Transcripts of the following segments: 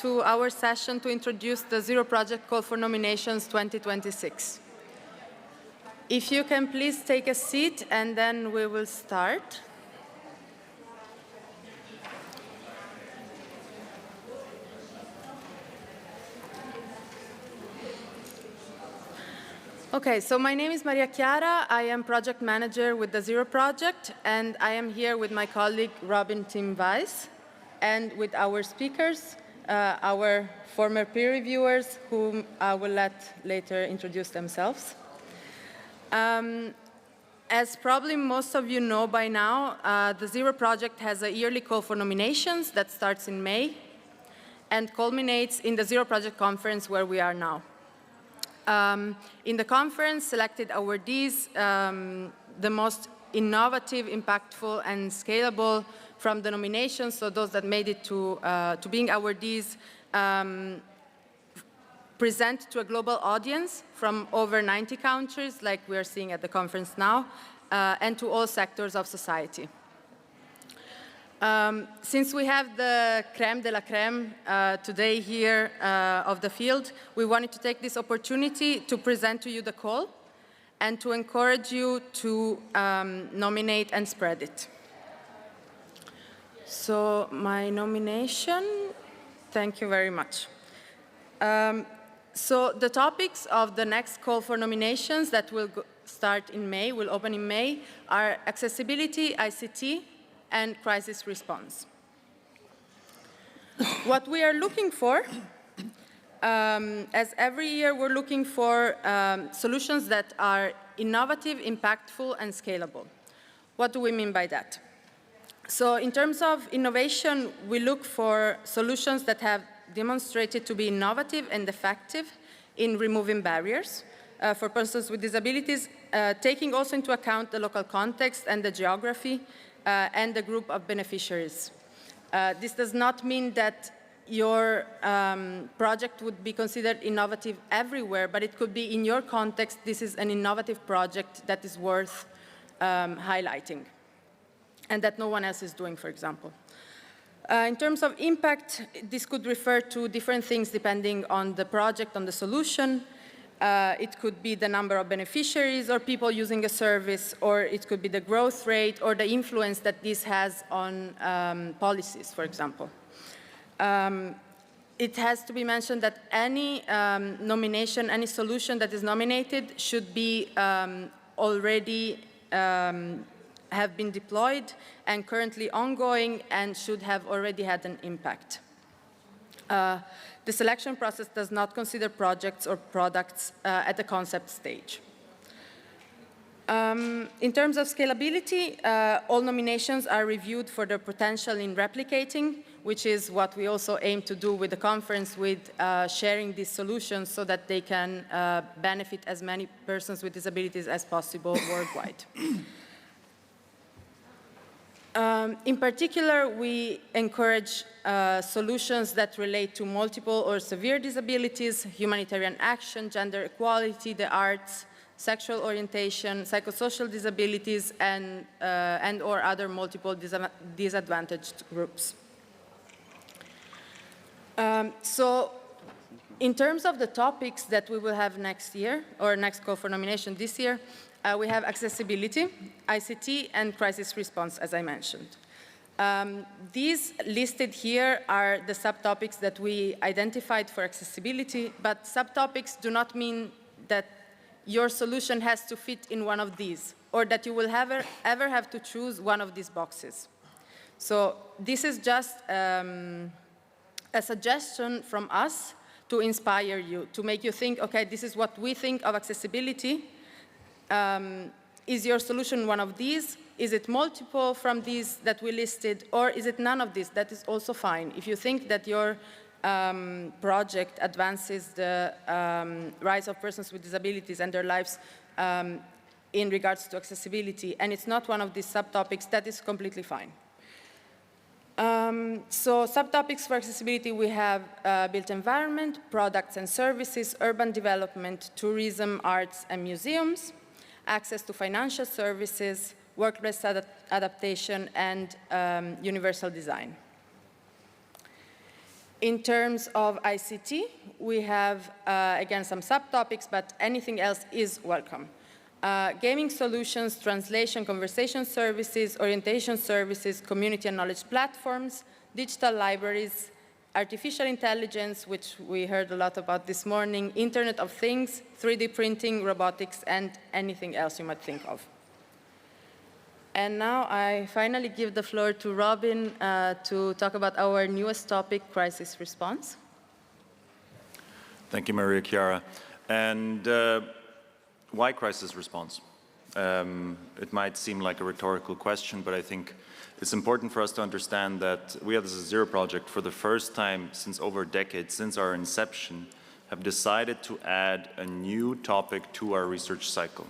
To our session to introduce the Zero Project Call for Nominations 2026. If you can please take a seat and then we will start. Okay, so my name is Maria Chiara. I am project manager with the Zero Project, and I am here with my colleague Robin Tim Weis and with our speakers, our former peer reviewers, whom I will let later introduce themselves. As probably most of you know by now, the Zero Project has a yearly call for nominations that starts in May and culminates in the Zero Project Conference where we are now. In the conference, selected awardees, the most innovative, impactful, and scalable from the nominations, so those that made it to being awardees, present to a global audience from over 90 countries, like we are seeing at the conference now, and to all sectors of society. Since we have the crème de la crème today here of the field, we wanted to take this opportunity to present to you the call and to encourage you to nominate and spread it. So my nomination, thank you very much. So the topics of the next call for nominations that will start in May, will open in May, are accessibility, ICT, and crisis response. What we are looking for, as every year we're looking for solutions that are innovative, impactful, and scalable. What do we mean by that? So in terms of innovation, we look for solutions that have demonstrated to be innovative and effective in removing barriers for persons with disabilities, taking also into account the local context and the geography and the group of beneficiaries. This does not mean that your project would be considered innovative everywhere, but it could be in your context, this is an innovative project that is worth highlighting, and that no one else is doing, for example. In terms of impact, this could refer to different things depending on the project, on the solution. It could be the number of beneficiaries or people using a service, or it could be the growth rate or the influence that this has on policies, for example. It has to be mentioned that any nomination, any solution that is nominated should be already have been deployed and currently ongoing and should have already had an impact. The selection process does not consider projects or products at the concept stage. In terms of scalability, all nominations are reviewed for their potential in replicating, which is what we also aim to do with the conference, with sharing these solutions so that they can benefit as many persons with disabilities as possible worldwide. In particular, we encourage solutions that relate to multiple or severe disabilities, humanitarian action, gender equality, the arts, sexual orientation, psychosocial disabilities, and or other multiple disadvantaged groups. So in terms of the topics that we will have next year, or next call for nomination this year, we have accessibility, ICT, and crisis response, as I mentioned. These listed here are the subtopics that we identified for accessibility, but subtopics do not mean that your solution has to fit in one of these, or that you will ever have to choose one of these boxes. So this is just a suggestion from us to inspire you, to make you think, okay, this is what we think of accessibility. Is your solution one of these? Is it multiple from these that we listed, or is it none of these? That is also fine. If you think that your project advances the rights of persons with disabilities and their lives in regards to accessibility, and it's not one of these subtopics, that is completely fine. So subtopics for accessibility, we have built environment, products and services, urban development, tourism, arts and museums, access to financial services, workplace adaptation, and universal design. In terms of ICT, we have, again, some subtopics, but anything else is welcome. Gaming solutions, translation, conversation services, orientation services, community and knowledge platforms, digital libraries, artificial intelligence, which we heard a lot about this morning, Internet of Things, 3D printing, robotics, and anything else you might think of. And now I finally give the floor to Robin to talk about our newest topic, crisis response. Thank you, Maria Chiara. And why crisis response? It might seem like a rhetorical question, but I think it's important for us to understand that we as a Zero Project, for the first time since over a decade, since our inception, have decided to add a new topic to our research cycle.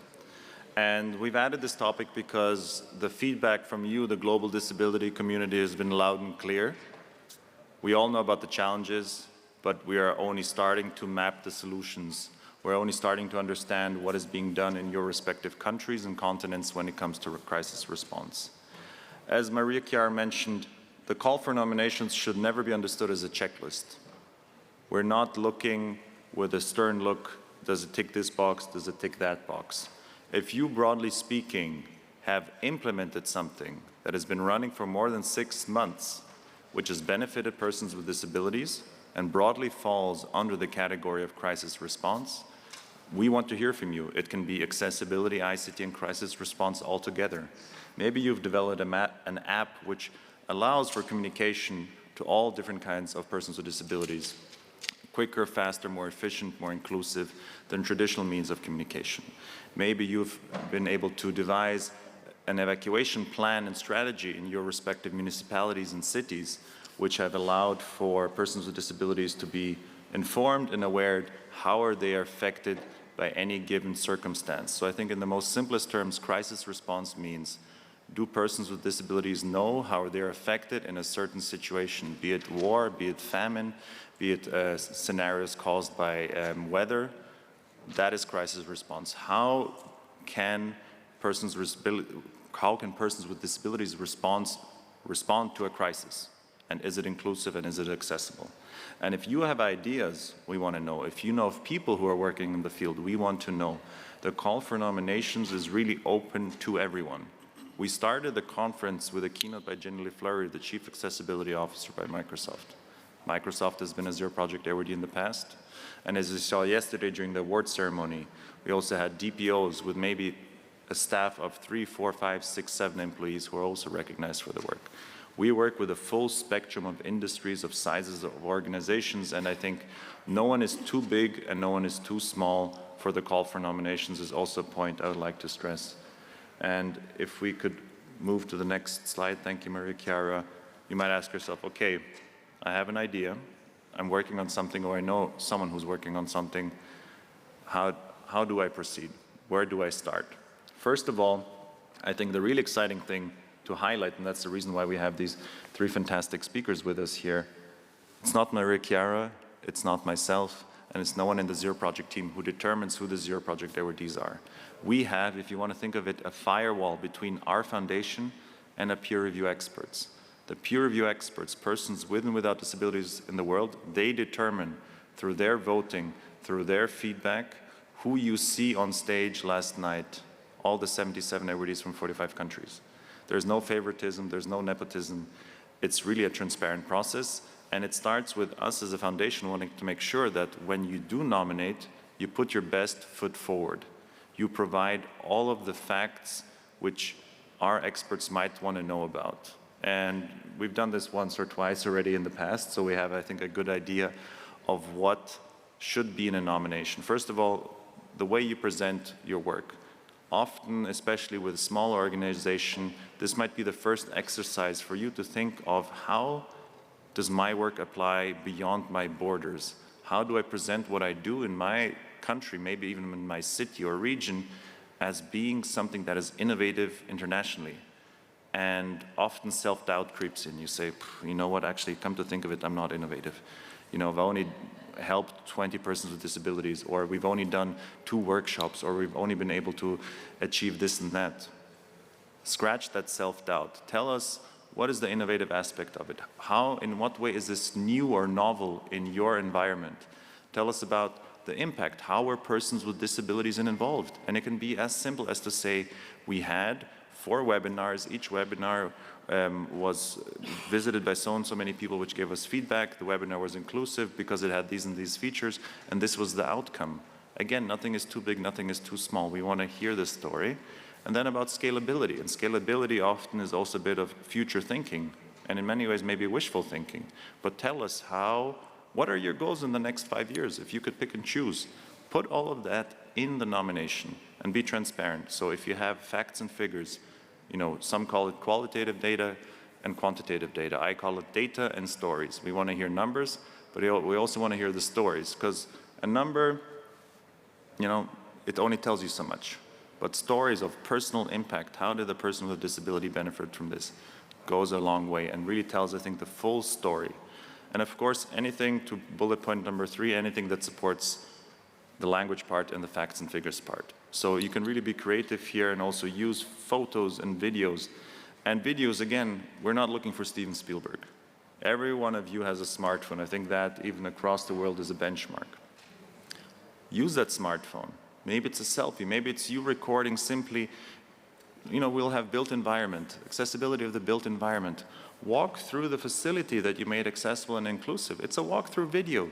And we've added this topic because the feedback from you, the global disability community, has been loud and clear. We all know about the challenges, but we are only starting to map the solutions. We're only starting to understand what is being done in your respective countries and continents when it comes to crisis response. As Maria Chiara mentioned, the call for nominations should never be understood as a checklist. We're not looking with a stern look, does it tick this box, does it tick that box? If you, broadly speaking, have implemented something that has been running for more than 6 months, which has benefited persons with disabilities and broadly falls under the category of crisis response, we want to hear from you. It can be accessibility, ICT, and crisis response altogether. Maybe you've developed an app which allows for communication to all different kinds of persons with disabilities, quicker, faster, more efficient, more inclusive than traditional means of communication. Maybe you've been able to devise an evacuation plan and strategy in your respective municipalities and cities, which have allowed for persons with disabilities to be informed and aware how are they affected by any given circumstance. So I think in the most simplest terms, crisis response means, do persons with disabilities know how they're affected in a certain situation, be it war, be it famine, be it scenarios caused by weather? That is crisis response. How can persons with disabilities respond to a crisis? And is it inclusive and is it accessible? And if you have ideas, we want to know. If you know of people who are working in the field, we want to know. The call for nominations is really open to everyone. We started the conference with a keynote by Ginny Fleury, the Chief Accessibility Officer by Microsoft. Microsoft has been a Zero Project Awardee in the past. And as you saw yesterday during the award ceremony, we also had DPOs with maybe a staff of 3, 4, 5, 6, 7 employees who are also recognized for the work. We work with a full spectrum of industries, of sizes of organizations, and I think no one is too big and no one is too small for the call for nominations is also a point I would like to stress. And if we could move to the next slide, thank you, Maria Chiara. You might ask yourself, okay, I have an idea, I'm working on something, or I know someone who's working on something. How do I proceed? Where do I start? First of all, I think the really exciting thing to highlight, and that's the reason why we have these 3 fantastic speakers with us here. It's not Maria Chiara, it's not myself, and it's no one in the Zero Project team who determines who the Zero Project awardees are. We have, if you want to think of it, a firewall between our foundation and a peer review experts. The peer review experts, persons with and without disabilities in the world, they determine through their voting, through their feedback, who you see on stage last night, all the 77 awardees from 45 countries. There's no favoritism, there's no nepotism. It's really a transparent process, and it starts with us as a foundation wanting to make sure that when you do nominate, you put your best foot forward. You provide all of the facts which our experts might want to know about. And we've done this once or twice already in the past, so we have, I think, a good idea of what should be in a nomination. First of all, the way you present your work. Often, especially with a small organization, this might be the first exercise for you to think of how does my work apply beyond my borders? How do I present what I do in my country, maybe even in my city or region, as being something that is innovative internationally? And often self-doubt creeps in. You say, you know what, actually, come to think of it, I'm not innovative. You know, I've only helped 20 persons with disabilities, or we've only done 2 workshops, or we've only been able to achieve this and that. Scratch that self-doubt. Tell us what is the innovative aspect of it? How, in what way is this new or novel in your environment? Tell us about the impact. How were persons with disabilities involved? And it can be as simple as to say, we had 4 webinars. Each webinar was visited by so and so many people, which gave us feedback. The webinar was inclusive because it had these and these features, and this was the outcome. Again, nothing is too big, nothing is too small. We want to hear the story. And then about scalability. And scalability often is also a bit of future thinking, and in many ways maybe wishful thinking. But tell us what are your goals in the next 5 years? If you could pick and choose, put all of that in the nomination and be transparent. So if you have facts and figures, some call it qualitative data and quantitative data. I call it data and stories. We want to hear numbers, but we also want to hear the stories, because a number, it only tells you so much. But stories of personal impact, how did the person with a disability benefit from this, goes a long way and really tells, I think, the full story. And of course, anything, to bullet point number 3, anything that supports the language part and the facts and figures part. So you can really be creative here and also use photos and videos. And videos, again, we're not looking for Steven Spielberg. Every one of you has a smartphone. I think that even across the world is a benchmark. Use that smartphone. Maybe it's a selfie, maybe it's you recording simply. We'll have built environment, accessibility of the built environment. Walk through the facility that you made accessible and inclusive. It's a walkthrough video.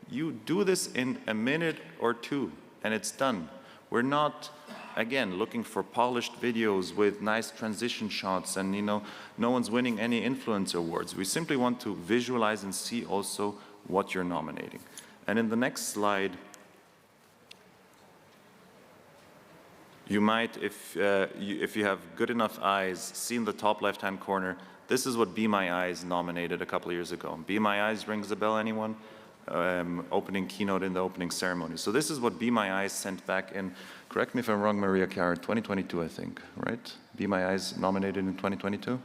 You do this in a minute or 2, and it's done. We're not, again, looking for polished videos with nice transition shots and, no one's winning any influencer awards. We simply want to visualize and see also what you're nominating. And in the next slide, you might, if you have good enough eyes, see in the top left-hand corner, this is what Be My Eyes nominated a couple of years ago. Be My Eyes rings a bell, anyone? Opening keynote in the opening ceremony. So this is what Be My Eyes sent back in, correct me if I'm wrong, Maria Chiara, 2022, I think, right? Be My Eyes nominated in 2022?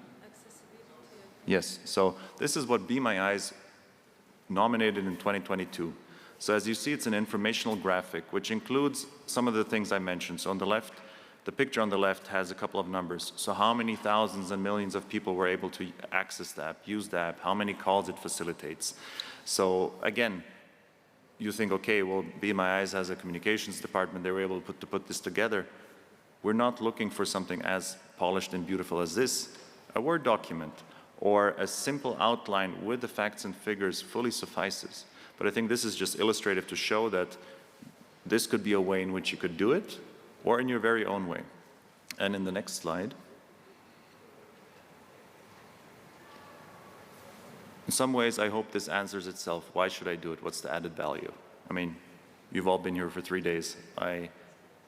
Yes, so this is what Be My Eyes nominated in 2022. So as you see, it's an informational graphic, which includes some of the things I mentioned. So on the left, the picture on the left has a couple of numbers. So how many thousands and millions of people were able to access the app, use the app, how many calls it facilitates. So again, you think, okay, well, Be My Eyes has a communications department, they were able to put this together. We're not looking for something as polished and beautiful as this. A Word document or a simple outline with the facts and figures fully suffices. But I think this is just illustrative to show that this could be a way in which you could do it, or in your very own way. And in the next slide, in some ways, I hope this answers itself. Why should I do it? What's the added value? I mean, you've all been here for 3 days. I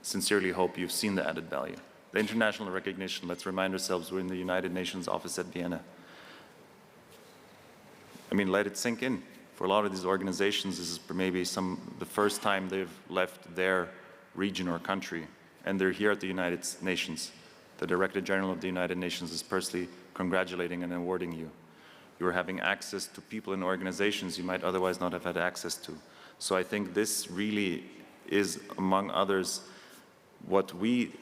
sincerely hope you've seen the added value. The international recognition, let's remind ourselves, we're in the United Nations office at Vienna. I mean, let it sink in. For a lot of these organizations, this is maybe the first time they've left their region or country, and they're here at the United Nations. The Director General of the United Nations is personally congratulating and awarding you. You're having access to people and organizations you might otherwise not have had access to. So I think this really is, among others, what we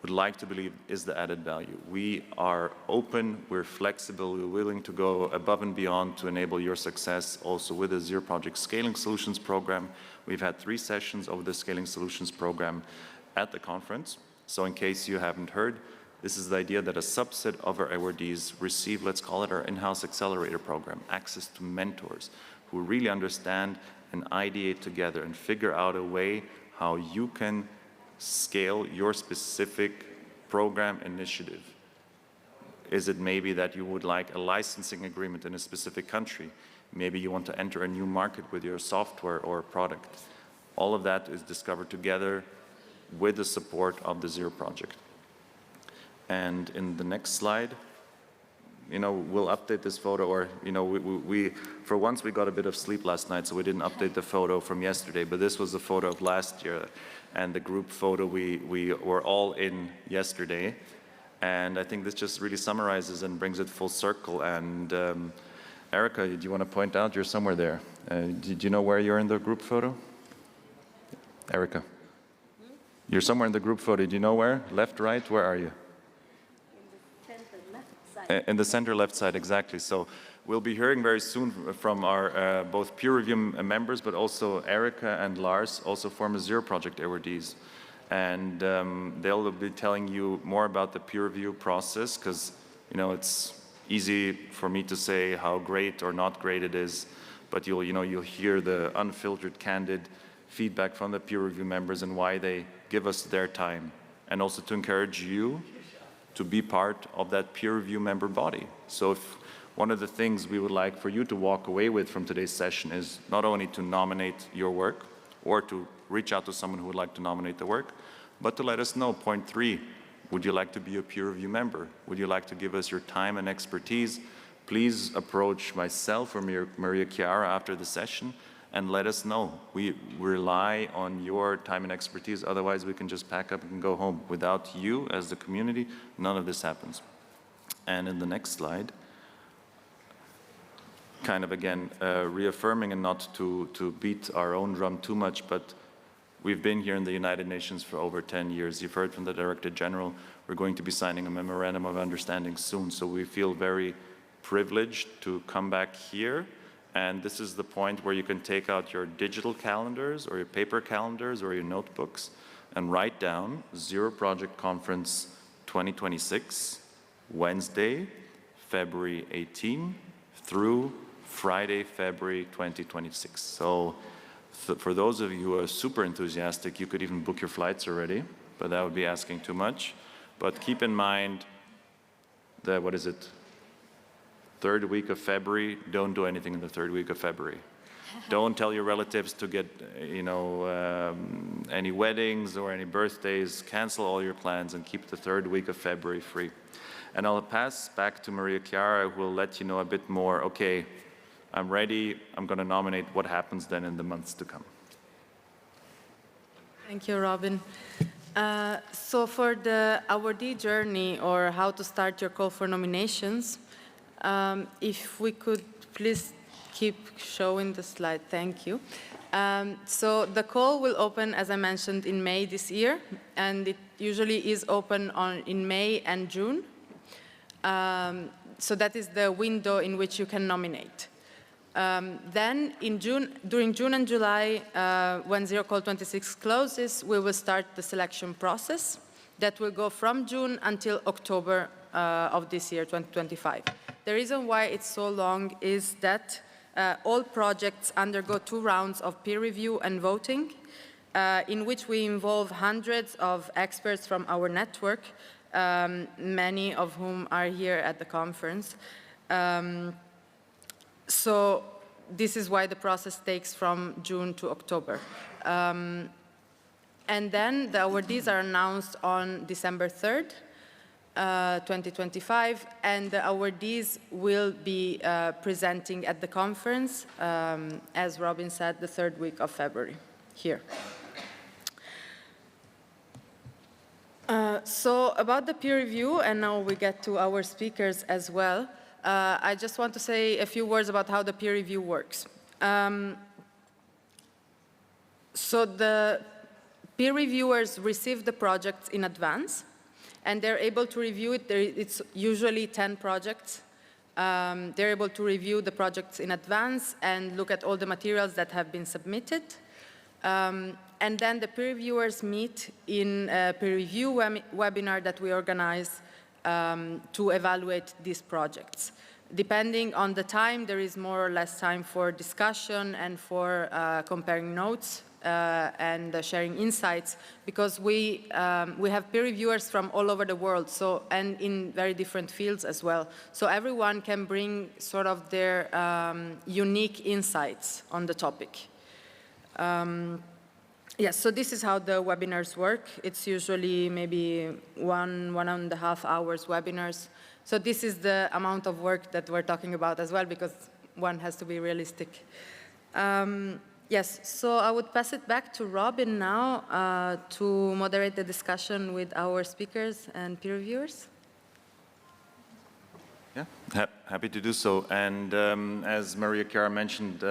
would like to believe is the added value. We are open, we're flexible, we're willing to go above and beyond to enable your success also with the Zero Project Scaling Solutions Program. We've had 3 sessions of the Scaling Solutions Program at the conference. So in case you haven't heard, this is the idea that a subset of our awardees receive, let's call it our in-house accelerator program, access to mentors who really understand and ideate together and figure out a way how you can scale your specific program initiative. Is it maybe that you would like a licensing agreement in a specific country? Maybe you want to enter a new market with your software or product. All of that is discovered together with the support of the Zero Project. And in the next slide, we'll update this photo, or, we for once we got a bit of sleep last night, so we didn't update the photo from yesterday, but this was the photo of last year, and the group photo we were all in yesterday. And I think this just really summarizes and brings it full circle. And Erika, do you want to point out, you're somewhere there. Do you know where you're in the group photo? Erika. You're somewhere in the group photo. Do you know where? Left, right? Where are you? In the center, left side. In the center left side, exactly. So we'll be hearing very soon from our both peer review members, but also Erika and Lars, also former Zero Project Awardees. And they'll be telling you more about the peer review process, because it's easy for me to say how great or not great it is, but you'll hear the unfiltered, candid feedback from the peer review members and why they give us their time, and also to encourage you to be part of that peer review member body. So if one of the things we would like for you to walk away with from today's session is not only to nominate your work or to reach out to someone who would like to nominate the work, but to let us know, point 3, would you like to be a peer review member? Would you like to give us your time and expertise? Please approach myself or Maria Chiara after the session and let us know. We rely on your time and expertise, otherwise we can just pack up and go home. Without you as the community, none of this happens. And in the next slide, kind of again reaffirming, and not to beat our own drum too much, but we've been here in the United Nations for over 10 years. You've heard from the Director General, we're going to be signing a memorandum of understanding soon, so we feel very privileged to come back here. And this is the point where you can take out your digital calendars or your paper calendars or your notebooks and write down Zero Project Conference 2026, Wednesday, February 18 through Friday, February 2026. So for those of you who are super enthusiastic, you could even book your flights already, but that would be asking too much. But keep in mind that, what is it? Third week of February, don't do anything in the third week of February. Don't tell your relatives to get, any weddings or any birthdays. Cancel all your plans and keep the third week of February free. And I'll pass back to Maria Chiara, who will let you know a bit more. Okay, I'm ready. I'm going to nominate. What happens then in the months to come? Thank you, Robin. So for the awardee journey, or how to start your call for nominations, if we could please keep showing the slide, thank you. So the call will open, as I mentioned, in May this year, and it usually is open in May and June. So that is the window in which you can nominate. Then during June and July, when Zero Call 26 closes, we will start the selection process that will go from June until October of this year, 2025. The reason why it's so long is that all projects undergo 2 rounds of peer review and voting, in which we involve hundreds of experts from our network, many of whom are here at the conference. So this is why the process takes from June to October. And then the awardees are announced on December 3rd, 2025, and the awardees will be presenting at the conference, as Robin said, the 3rd week of February, here. So about the peer review, and now we get to our speakers as well, I just want to say a few words about how the peer review works. So the peer reviewers receive the projects in advance, and they're able to review it. It's usually 10 projects. They're able to review the projects in advance and look at all the materials that have been submitted. And then the peer reviewers meet in a peer review webinar that we organize to evaluate these projects. Depending on the time, there is more or less time for discussion and for comparing notes and sharing insights, because we have peer reviewers from all over the world, and in very different fields as well. So everyone can bring sort of their unique insights on the topic. Yes, so this is how the webinars work. It's usually maybe 1.5 hours webinars. So this is the amount of work that we're talking about as well, because one has to be realistic. Yes, so I would pass it back to Robin now to moderate the discussion with our speakers and peer reviewers. Yeah, happy to do so. And as Maria Chiara mentioned,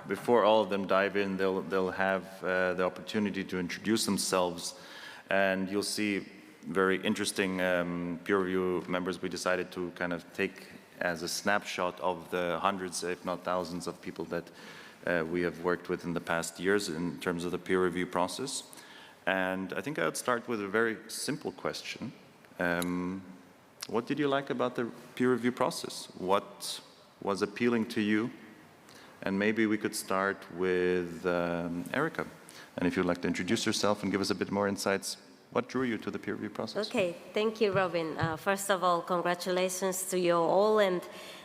before all of them dive in, they'll have the opportunity to introduce themselves. And you'll see very interesting peer review members, we decided to kind of take as a snapshot of the hundreds, if not thousands, of people that we have worked with in the past years in terms of the peer review process. And I think I would start with a very simple question. What did you like about the peer review process? What was appealing to you? And maybe we could start with Erika. And if you'd like to introduce yourself and give us a bit more insights, what drew you to the peer review process? Okay, thank you, Robin. First of all, congratulations to you all, and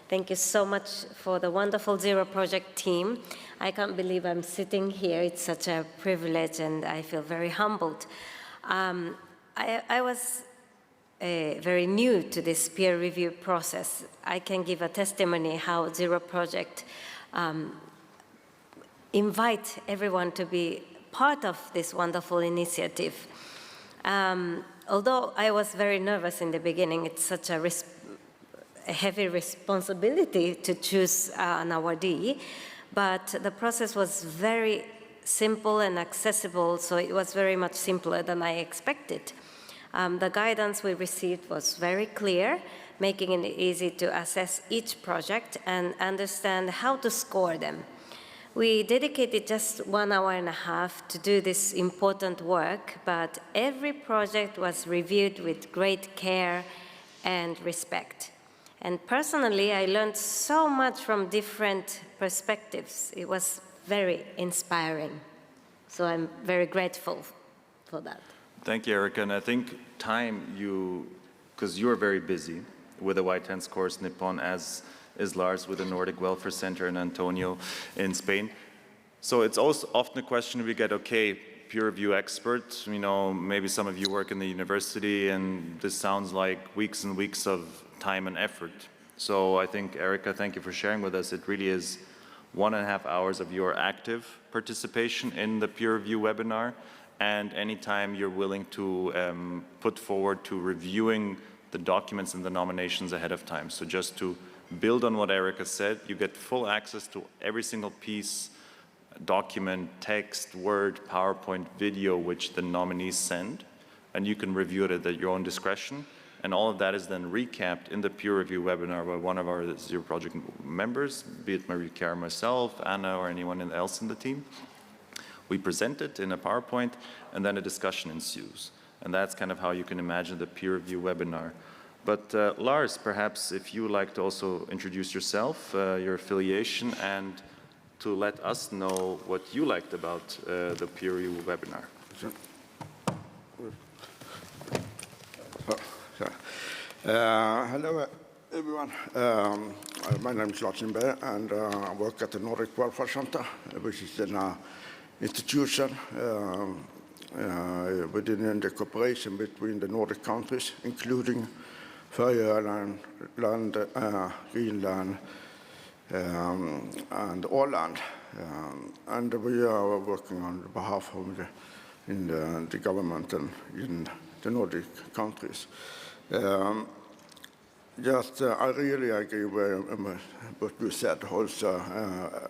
thank you so much for the wonderful Zero Project team. I can't believe I'm sitting here. It's such a privilege, and I feel very humbled. I was very new to this peer review process. I can give a testimony how Zero Project invite everyone to be part of this wonderful initiative. Although I was very nervous in the beginning, it's such a heavy responsibility to choose an awardee, but the process was very simple and accessible, so it was very much simpler than I expected. The guidance we received was very clear, making it easy to assess each project and understand how to score them. We dedicated just 1.5 hours to do this important work, but every project was reviewed with great care and respect. And personally, I learned so much from different perspectives. It was very inspiring. So I'm very grateful for that. Thank you, Erika. And I think because you're very busy with the White Hands course Nippon, as is Lars with the Nordic Welfare Center in Antonio in Spain. So it's also often a question we get, okay, peer review experts, maybe some of you work in the university and this sounds like weeks and weeks of time and effort. So I think, Erika, thank you for sharing with us. It really is 1.5 hours of your active participation in the peer review webinar, and anytime you're willing to put forward to reviewing the documents and the nominations ahead of time. So just to build on what Erika said, you get full access to every single piece, document, text, Word, PowerPoint, video, which the nominees send, and you can review it at your own discretion. And all of that is then recapped in the peer review webinar by one of our Zero Project members, be it Marie, Chiara, myself, Anna, or anyone else in the team. We present it in a PowerPoint, and then a discussion ensues. And that's kind of how you can imagine the peer review webinar. But Lars, perhaps if you would like to also introduce yourself, your affiliation, and to let us know what you liked about the peer review webinar. Hello, everyone. My name is Lars, and I work at the Nordic Welfare Center, which is an institution within the cooperation between the Nordic countries, including Färöarna, Greenland, and Åland. And we are working on behalf of the government and in the Nordic countries. I really agree with what you said also,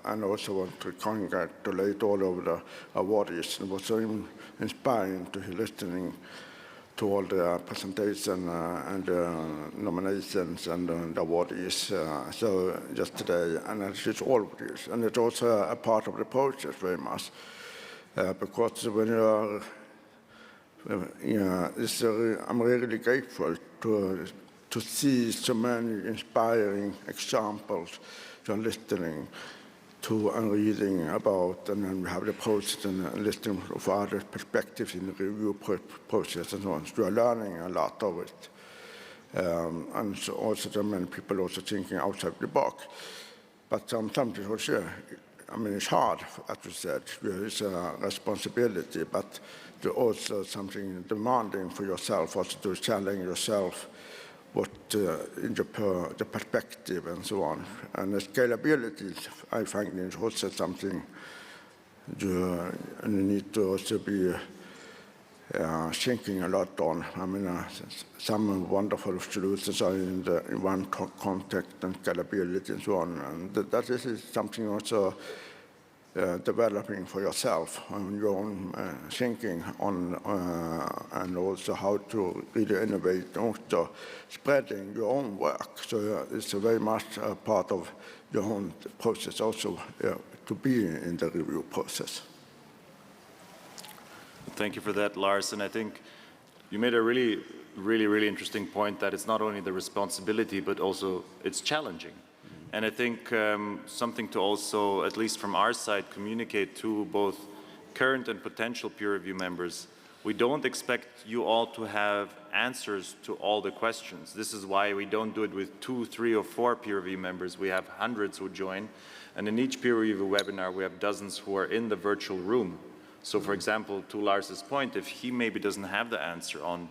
and also want to congratulate all of the awardees. It was so inspiring to hear listening to all the presentation and nominations and the awardees so just today, and it's all of this. And it's also a part of the process very much, because when you are, I'm really grateful to see so many inspiring examples from listening to and reading about, and then we have the process and listening of other perspectives in the review process and so on. So we are learning a lot of it. And so also there are many people also thinking outside the box. But sometimes also, it's hard, as you said, it's a responsibility, but also something demanding for yourself, also to challenge yourself what in the perspective and so on. And the scalability, I find, is also something you need to also be thinking a lot on. Some wonderful solutions are in one context and scalability and so on. And that is something also developing for yourself on your own thinking on, and also how to really innovate, and also spreading your own work. So it's a very much a part of your own process also to be in the review process. Thank you for that, Lars. And I think you made a really interesting point that it's not only the responsibility, but also it's challenging. And I think something to also, at least from our side, communicate to both current and potential peer review members. We don't expect you all to have answers to all the questions. This is why we don't do it with 2, 3, or 4 peer review members. We have hundreds who join. And in each peer review webinar, we have dozens who are in the virtual room. So for example, to Lars's point, if he maybe doesn't have the answer on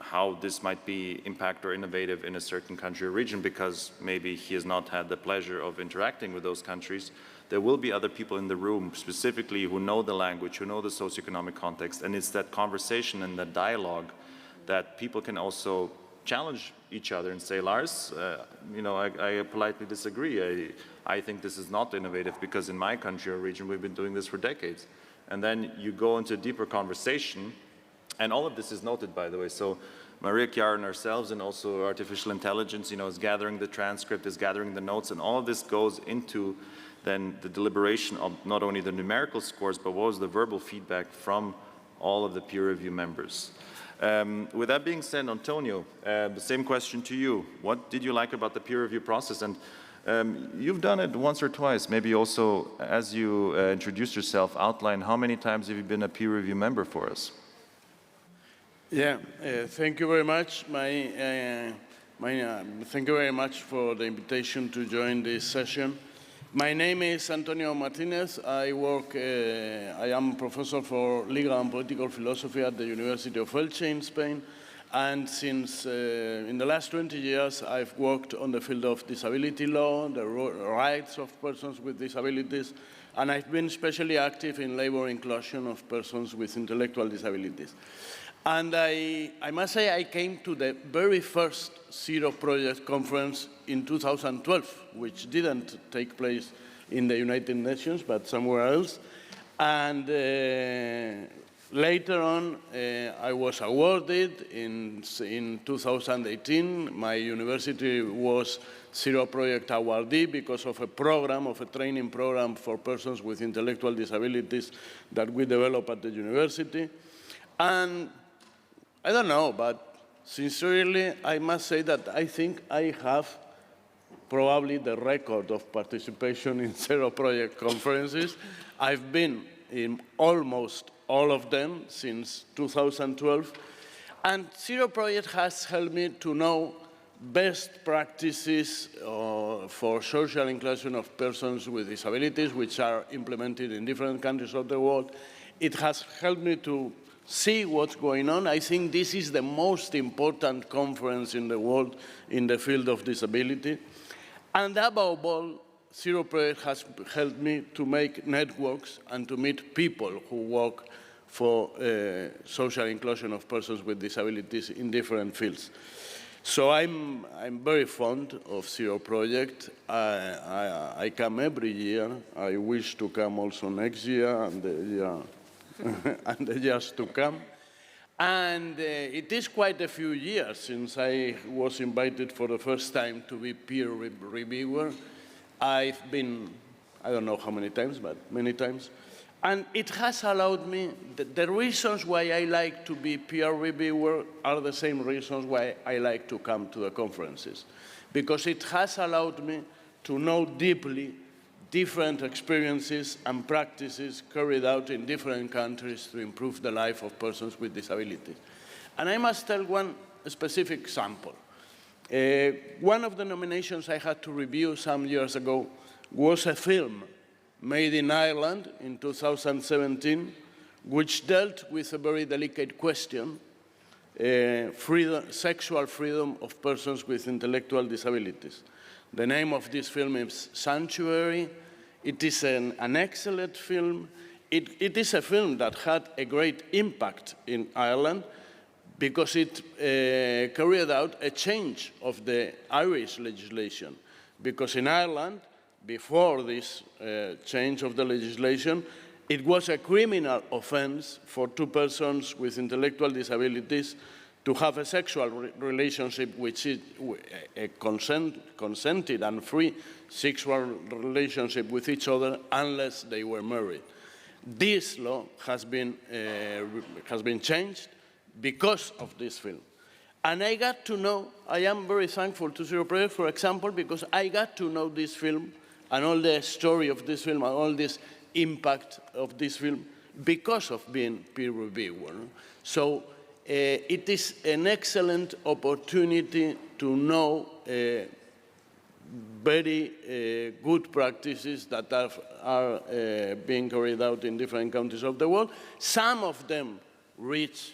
how this might be impact or innovative in a certain country or region because maybe he has not had the pleasure of interacting with those countries, there will be other people in the room specifically who know the language, who know the socioeconomic context, and it's that conversation and that dialogue that people can also challenge each other and say, Lars, you know, I politely disagree. I think this is not innovative because in my country or region we've been doing this for decades. And then you go into a deeper conversation. And all of this is noted, by the way. So Maria, Chiara, and ourselves, and also artificial intelligence, you know, is gathering the transcript, is gathering the notes, and all of this goes into then the deliberation of not only the numerical scores, but what was the verbal feedback from all of the peer review members. With that being said, Antonio, the same question to you. What did you like about the peer review process? And you've done it once or twice. Maybe also, as you introduce yourself, outline how many times have you been a peer review member for us? Yeah, thank you very much. Thank you very much for the invitation to join this session. My name is Antonio Martínez. I am professor for legal and political philosophy at the University of Elche in Spain. And since in the last 20 years, I've worked on the field of disability law, the rights of persons with disabilities, and I've been especially active in labor inclusion of persons with intellectual disabilities. And I must say I came to the very first Zero Project conference in 2012, which didn't take place in the United Nations, but somewhere else. And later on, I was awarded in 2018. My university was Zero Project Awardee because of a program, of a training program for persons with intellectual disabilities that we developed at the university. And I don't know, but sincerely, I must say that I think I have probably the record of participation in Zero Project conferences. I've been in almost all of them since 2012. And Zero Project has helped me to know best practices for social inclusion of persons with disabilities, which are implemented in different countries of the world. It has helped me to see what's going on. I think this is the most important conference in the world in the field of disability. And above all, Zero Project has helped me to make networks and to meet people who work for social inclusion of persons with disabilities in different fields. So I'm very fond of Zero Project. I come every year. I wish to come also next year and the year and the years to come. And it is quite a few years since I was invited for the first time to be peer reviewer. I've been, I don't know how many times, but many times. And it has allowed me, the reasons why I like to be peer reviewer are the same reasons why I like to come to the conferences. Because it has allowed me to know deeply different experiences and practices carried out in different countries to improve the life of persons with disabilities. And I must tell one specific example. One of the nominations I had to review some years ago was a film made in Ireland in 2017, which dealt with a very delicate question, sexual freedom of persons with intellectual disabilities. The name of this film is Sanctuary. It is an excellent film. It is a film that had a great impact in Ireland because it carried out a change of the Irish legislation. Because in Ireland, before this change of the legislation, it was a criminal offense for two persons with intellectual disabilities to have a sexual relationship, which is a consented and free sexual relationship with each other unless they were married. This law has been changed because of this film. And I got to know, I am very thankful to Zero Project, for example, because I got to know this film and all the story of this film and all this impact of this film because of being peer reviewer. So it is an excellent opportunity to know very good practices that are being carried out in different countries of the world. Some of them reach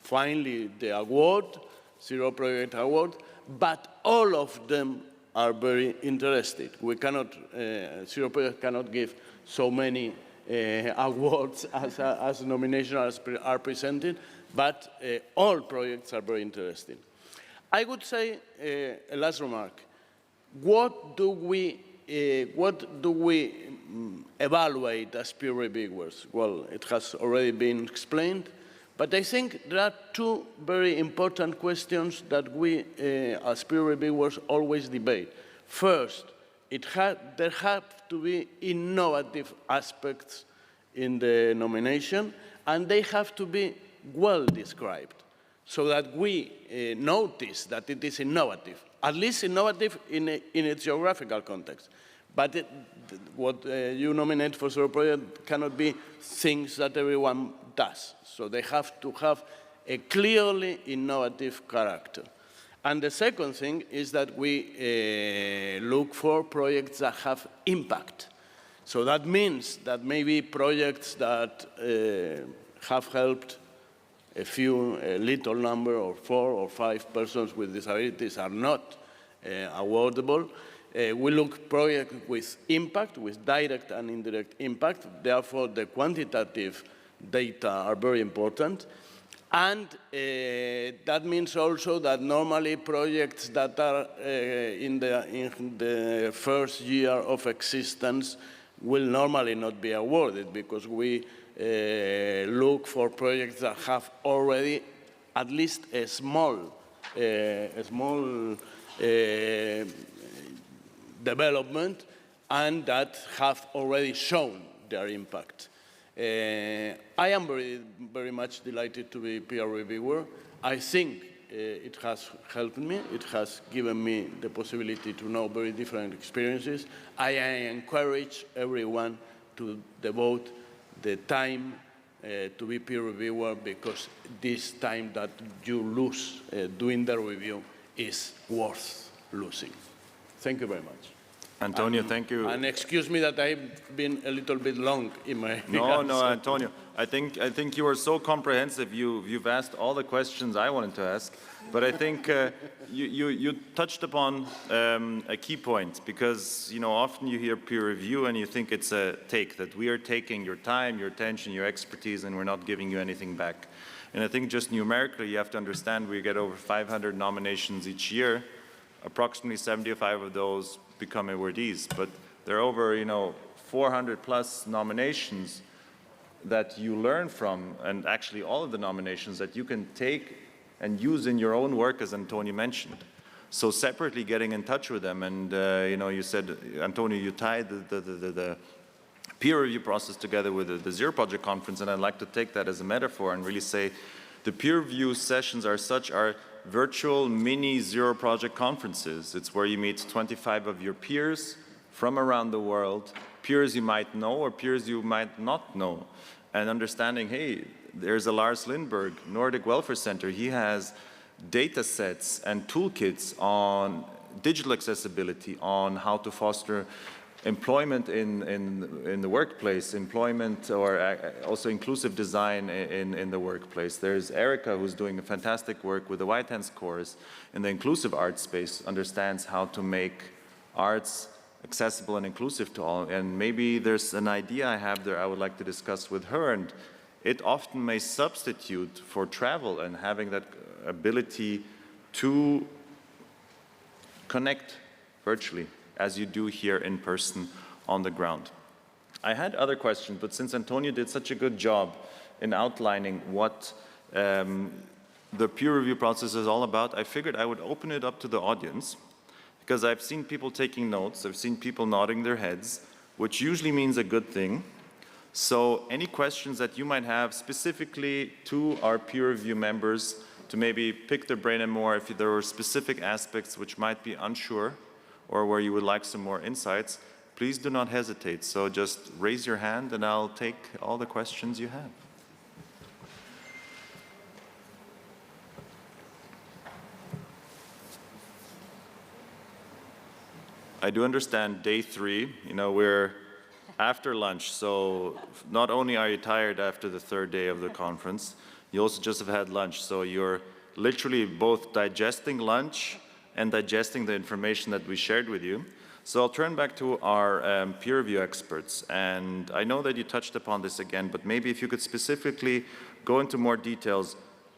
finally the award, Zero Project Award, but all of them are very interested. We cannot, Zero Project cannot give so many awards as nominations are presented, but all projects are very interesting. I would say a last remark. What do we evaluate as peer reviewers? Well, it has already been explained, but I think there are two very important questions that we, as peer reviewers, always debate. First, there have to be innovative aspects in the nomination, and they have to be well described, so that we notice that it is innovative, at least innovative in its geographical context. But what you nominate for Zero Project cannot be things that everyone does. So they have to have a clearly innovative character. And the second thing is that we look for projects that have impact. So that means that maybe projects that have helped a little number, or 4 or 5 persons with disabilities are not awardable. We look projects with impact, with direct and indirect impact. Therefore, the quantitative data are very important. And that means also that normally projects that are in the first year of existence will normally not be awarded, because we look for projects that have already at least a small development and that have already shown their impact. I am very much delighted to be peer reviewer. I think it has helped me. It has given me the possibility to know very different experiences. I encourage everyone to devote the time to be peer reviewer, because this time that you lose doing the review is worth losing. Thank you very much. Antonio, thank you. And excuse me that I've been a little bit long in my No, Antonio. I think you were so comprehensive. You've asked all the questions I wanted to ask, but I think you touched upon a key point, because often you hear peer review and you think it's a take, that we are taking your time, your attention, your expertise, and we're not giving you anything back. And I think just numerically, you have to understand we get over 500 nominations each year. Approximately 75 of those become awardees, but there are over 400 plus nominations that you learn from, and actually all of the nominations that you can take and use in your own work, as Antonio mentioned. So separately getting in touch with them, and you said, Antonio, you tied the peer review process together with the Zero Project Conference, and I'd like to take that as a metaphor and really say the peer review sessions are virtual mini Zero Project conferences. It's where you meet 25 of your peers from around the world, peers you might know or peers you might not know, and understanding, hey, there's a Lars LINDBERG, Nordic Welfare Center. He has data sets and toolkits on digital accessibility, on how to foster employment in the workplace, employment, or also inclusive design in the workplace. There's Erika, who's doing a fantastic work with the White Hands course in the inclusive art space, understands how to make arts accessible and inclusive to all. And maybe there's an idea I have there I would like to discuss with her, and it often may substitute for travel and having that ability to connect virtually. as you do here in person on the ground. I had other questions, but since Antonio did such a good job in outlining what the peer review process is all about, I figured I would open it up to the audience, because I've seen people taking notes, I've seen people nodding their heads, which usually means a good thing. So any questions that you might have specifically to our peer review members to maybe pick their brain and more, if there were specific aspects which might be unsure or where you would like some more insights, please do not hesitate. So just raise your hand and I'll take all the questions you have. I do understand day 3, we're after lunch, so not only are you tired after the 3rd day of the conference, you also just have had lunch, so you're literally both digesting lunch and digesting the information that we shared with you. So I'll turn back to our peer review experts, and I know that you touched upon this again, but maybe if you could specifically go into more details.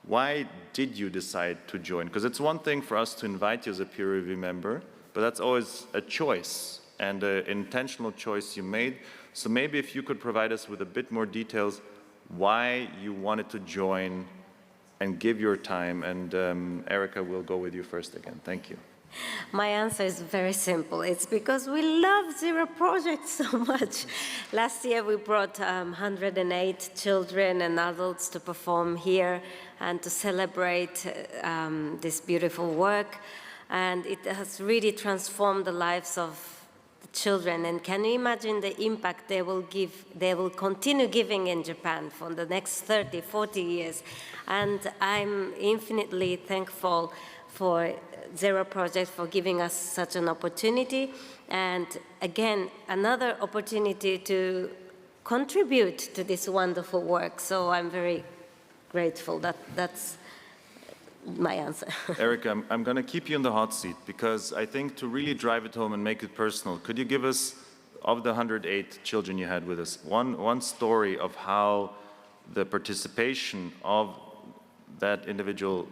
Why did you decide to join? Because it's one thing for us to invite you as a peer review member, but that's always a choice and an intentional choice you made. So maybe if you could provide us with a bit more details why you wanted to join and give your time. And Erika, we'll go with you first again. Thank you. My answer is very simple. It's because we love Zero Project so much. Last year we brought 108 children and adults to perform here and to celebrate this beautiful work. And it has really transformed the lives of the children. And can you imagine the impact they will continue giving in Japan for the next 30, 40 years? And I'm infinitely thankful for Zero Project for giving us such an opportunity. And again, another opportunity to contribute to this wonderful work. So I'm very grateful. That's my answer. Erika, I'm going to keep you in the hot seat because I think to really drive it home and make it personal, could you give us, of the 108 children you had with us, one story of how the participation of that individual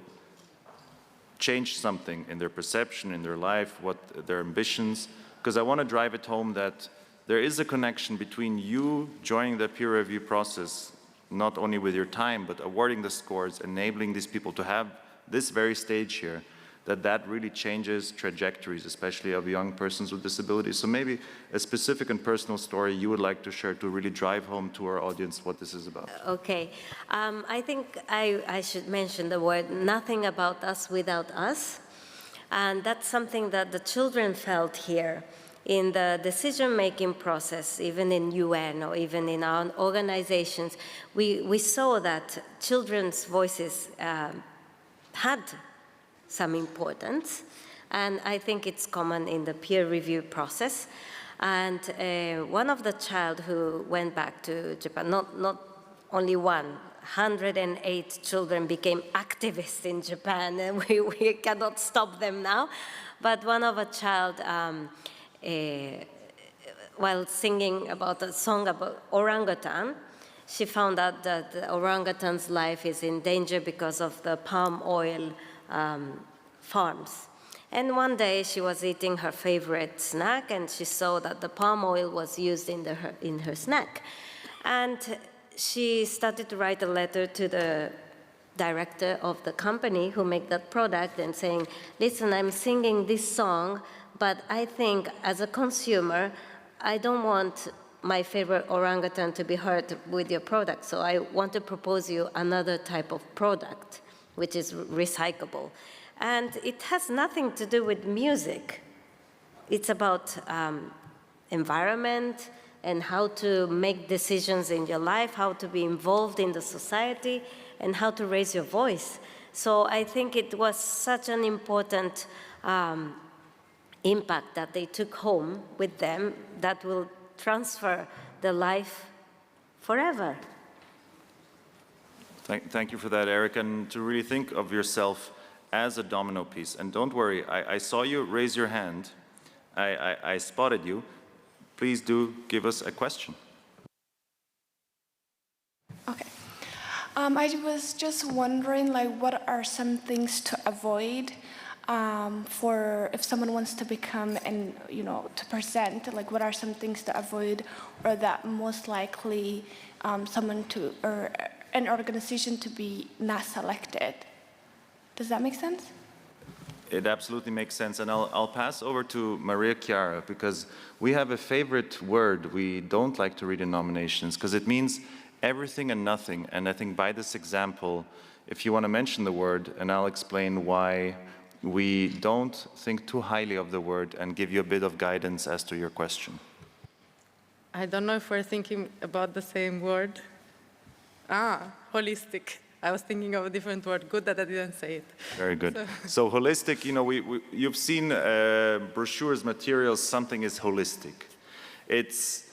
changed something in their perception, in their life, what their ambitions? Because I want to drive it home that there is a connection between you joining the peer review process, not only with your time, but awarding the scores, enabling these people to have this very stage here, that really changes trajectories, especially of young persons with disabilities. So maybe a specific and personal story you would like to share to really drive home to our audience what this is about. Okay. I think I should mention the word nothing about us without us. And that's something that the children felt here in the decision-making process, even in UN or even in our organizations. We saw that children's voices had some importance, and I think it's common in the peer review process. And one of the child who went back to Japan, not only one, 108 children became activists in Japan, and we cannot stop them now. But one of a child, while singing about a song about orangutan, she found out that the orangutan's life is in danger because of the palm oil farms. And one day she was eating her favorite snack and she saw that the palm oil was used in her snack. And she started to write a letter to the director of the company who made that product and saying, listen, I'm singing this song, but I think as a consumer, I don't want my favorite orangutan to be hurt with your product, so I want to propose you another type of product, which is recyclable. And it has nothing to do with music. It's about environment and how to make decisions in your life, how to be involved in the society, and how to raise your voice. So I think it was such an important impact that they took home with them that will transfer the life forever. Thank you for that, Eric, and to really think of yourself as a domino piece. And don't worry, I saw you raise your hand. I spotted you. Please do give us a question. Okay. I was just wondering, what are some things to avoid for if someone wants to become and, to present, like what are some things to avoid or that most likely someone to, or an organization to be not selected? Does that make sense? It absolutely makes sense, and I'll pass over to Maria Chiara, because we have a favorite word we don't like to read in nominations, because it means everything and nothing, and I think by this example, if you want to mention the word, and I'll explain why we don't think too highly of the word and give you a bit of guidance as to your question. I don't know if we're thinking about the same word. Holistic. I was thinking of a different word. Good that I didn't say it. Very good. So holistic, you've seen brochures, materials, something is holistic. It's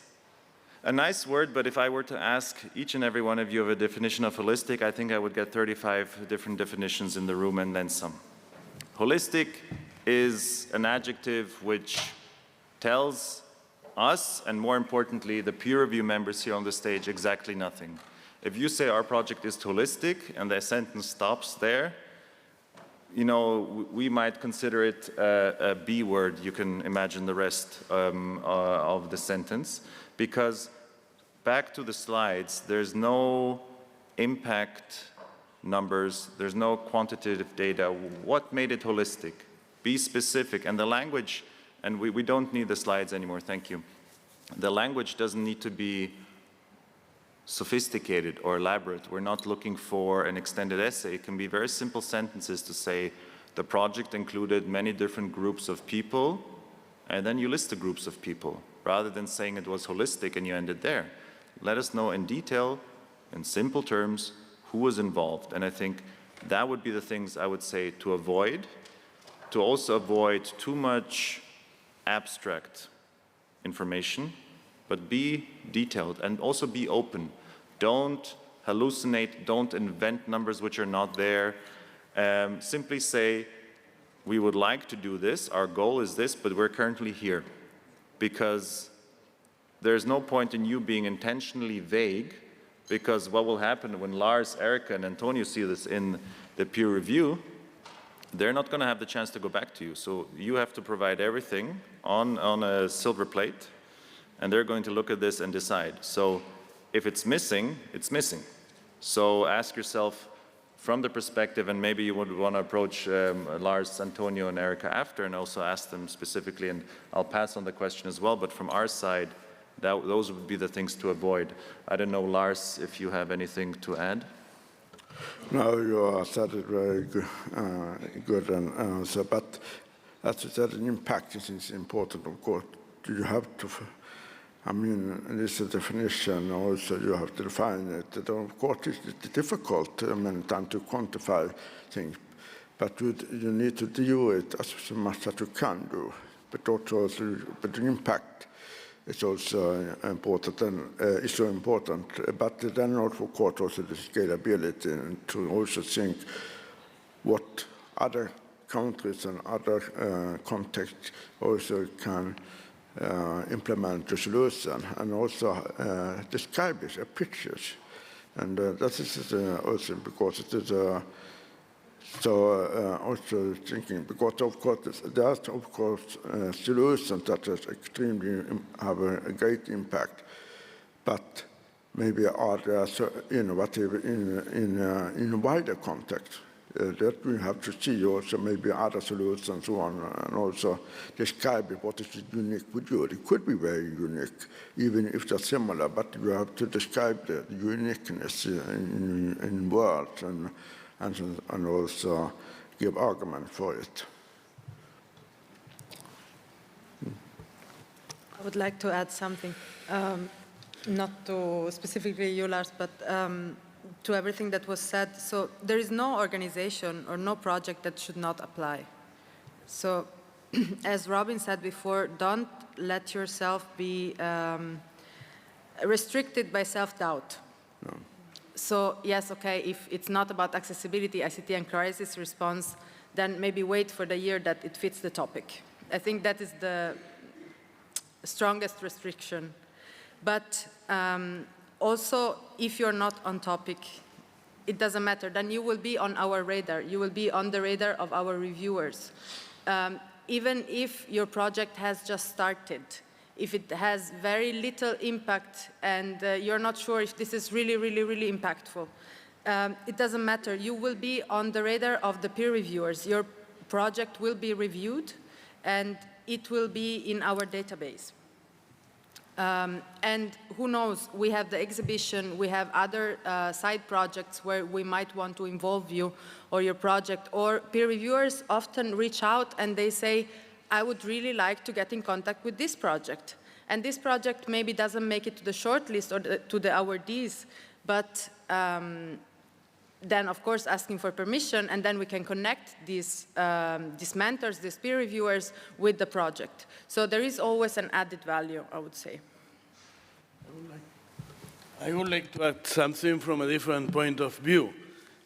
a nice word, but if I were to ask each and every one of you of a definition of holistic, I think I would get 35 different definitions in the room and then some. Holistic is an adjective which tells us, and more importantly, the peer review members here on the stage, exactly nothing. If you say our project is holistic and the sentence stops there, we might consider it a B word. You can imagine the rest of the sentence, because back to the slides, there's no impact numbers, there's no quantitative data. What made it holistic? Be specific. And the language, and we don't need the slides anymore, thank you. The language doesn't need to be sophisticated or elaborate. We're not looking for an extended essay. It can be very simple sentences to say the project included many different groups of people, and then you list the groups of people, rather than saying it was holistic and you ended there. Let us know in detail, in simple terms, who was involved. And I think that would be the things I would say to avoid, to also avoid too much abstract information, but be detailed and also be open. Don't hallucinate, don't invent numbers which are not there. Simply say, we would like to do this, our goal is this, but we're currently here. Because there's no point in you being intentionally vague, because what will happen when Lars, Erika, and Antonio see this in the peer review, they're not going to have the chance to go back to you. So you have to provide everything on a silver plate, and they're going to look at this and decide. So if it's missing, it's missing. So ask yourself from the perspective, and maybe you would want to approach Lars, Antonio, and Erika after, and also ask them specifically, and I'll pass on the question as well, but from our side, those would be the things to avoid. I don't know, Lars, if you have anything to add? No, you said it very good answer, but as you said, an impact is important, of course. You have to, this is a definition, also you have to define it. Of course, it's difficult many times to quantify things, but you need to do it as much as you can do. But also, but the impact is also important, and it's so important. But then also, of course, also the scalability, and to also think what other countries and other contexts also can implement the solution, and also describe it, pictures. And that is also because it is also thinking, because of course there's of course solutions that is extremely have a great impact, but maybe are there so innovative in a wider context. That we have to see also maybe other solutions and so on, and also describe what is unique with you. It could be very unique, even if they're similar, but you have to describe the uniqueness in words and also give argument for it. I would like to add something, not to specifically you, Lars, but to everything that was said. So there is no organization or no project that should not apply. So as Robin said before, don't let yourself be restricted by self-doubt. No. So yes, okay, if it's not about accessibility, ICT, and crisis response, then maybe wait for the year that it fits the topic. I think that is the strongest restriction. But also, if you're not on topic, it doesn't matter. Then you will be on our radar. You will be on the radar of our reviewers. Even if your project has just started, if it has very little impact and you're not sure if this is really, really, really impactful, it doesn't matter. You will be on the radar of the peer reviewers. Your project will be reviewed and it will be in our database. And who knows, we have the exhibition, we have other side projects where we might want to involve you or your project, or peer reviewers often reach out and they say, I would really like to get in contact with this project. And this project maybe doesn't make it to the shortlist or to the awardees, but then of course asking for permission, and then we can connect these mentors, these peer reviewers with the project. So there is always an added value, I would say. I would like to add something from a different point of view.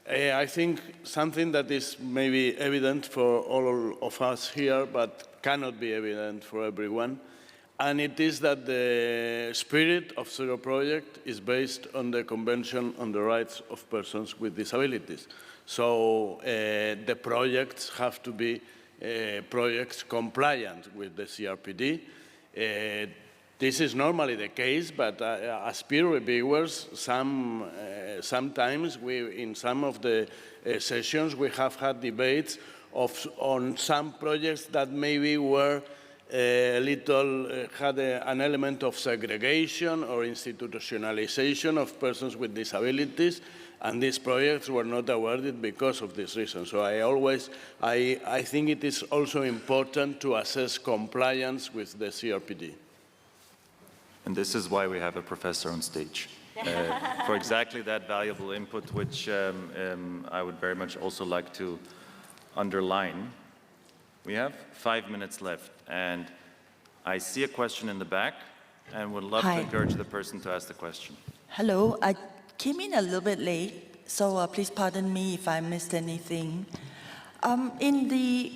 I think something that is maybe evident for all of us here, but cannot be evident for everyone, and it is that the spirit of Zero Project is based on the Convention on the Rights of Persons with Disabilities. So the projects have to be projects compliant with the CRPD. This is normally the case, but as peer reviewers, sometimes in some of the sessions we have had debates on some projects that maybe were had an element of segregation or institutionalization of persons with disabilities, and these projects were not awarded because of this reason. So I think it is also important to assess compliance with the CRPD. And this is why we have a professor on stage. For exactly that valuable input, which I would very much also like to underline. We have 5 minutes left, and I see a question in the back and would love to encourage the person to ask the question. Hello, I came in a little bit late, so please pardon me if I missed anything. In the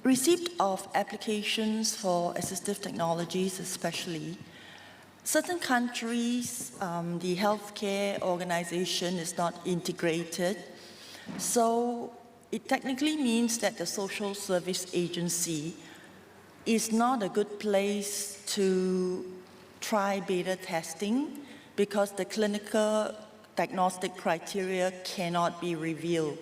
receipt of applications for assistive technologies especially, certain countries, the healthcare organization is not integrated, so it technically means that the social service agency is not a good place to try beta testing because the clinical diagnostic criteria cannot be revealed.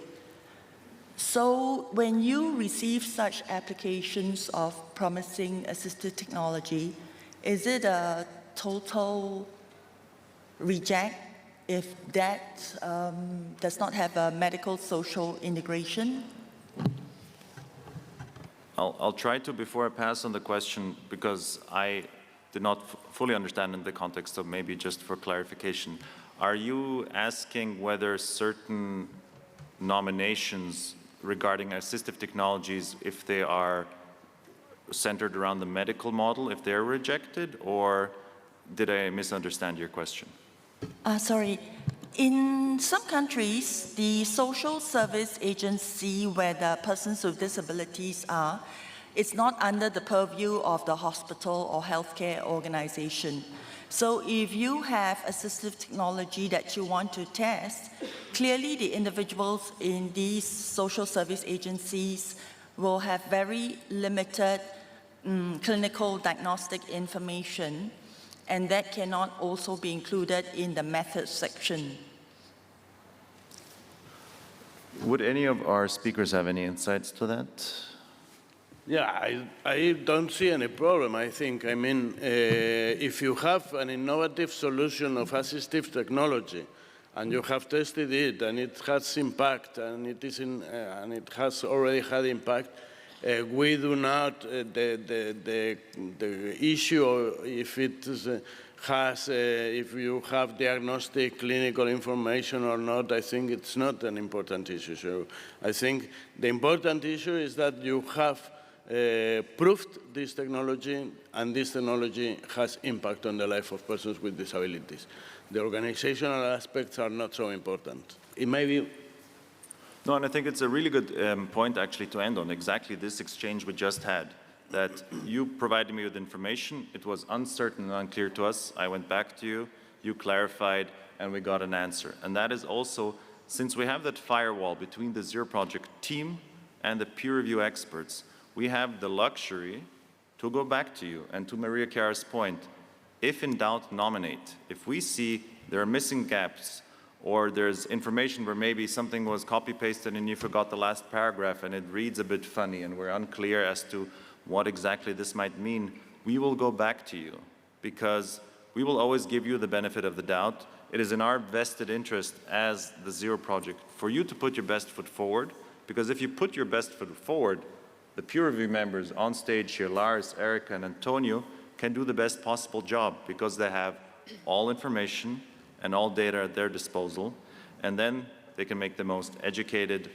So when you receive such applications of promising assistive technology, is it a total reject if that does not have a medical social integration? I'll try to, before I pass on the question, because I did not fully understand in the context of maybe just for clarification. Are you asking whether certain nominations regarding assistive technologies, if they are centered around the medical model, if they're rejected, or did I misunderstand your question? Sorry. In some countries, the social service agency where the persons with disabilities are, it's not under the purview of the hospital or healthcare organization. So if you have assistive technology that you want to test, clearly the individuals in these social service agencies will have very limited clinical diagnostic information, and that cannot also be included in the methods section. Would any of our speakers have any insights to that? Yeah, I don't see any problem, I think. I mean, if you have an innovative solution of assistive technology and you have tested it and it has impact and it has already had impact, we do not, the issue if it has, if you have diagnostic clinical information or not, I think it's not an important issue. So I think the important issue is that you have proved this technology, and this technology has impact on the life of persons with disabilities. The organizational aspects are not so important. It may be. No, and I think it's a really good point actually to end on, exactly this exchange we just had, that you provided me with information, it was uncertain and unclear to us, I went back to you, you clarified, and we got an answer. And that is also since we have that firewall between the Zero Project team and the peer review experts, we have the luxury to go back to you. And to Maria Chiara's point, if in doubt, nominate. If we see there are missing gaps, or there's information where maybe something was copy-pasted and you forgot the last paragraph and it reads a bit funny and we're unclear as to what exactly this might mean, we will go back to you, because we will always give you the benefit of the doubt. It is in our vested interest as the Zero Project for you to put your best foot forward, because if you put your best foot forward, the peer review members on stage here, Lars, Erika, and Antonio, can do the best possible job because they have all information and all data at their disposal, and then they can make the most educated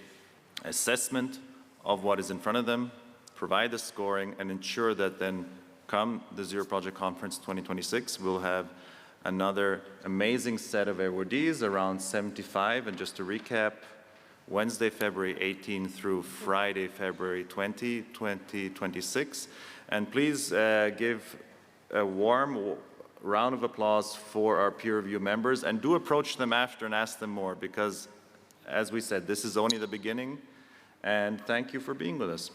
assessment of what is in front of them, provide the scoring, and ensure that then come the Zero Project Conference 2026, we'll have another amazing set of awardees, around 75, and just to recap, Wednesday, February 18 through Friday, February 20, 2026. And please give a warm round of applause for our peer review members, and do approach them after and ask them more, because as we said, this is only the beginning, and thank you for being with us.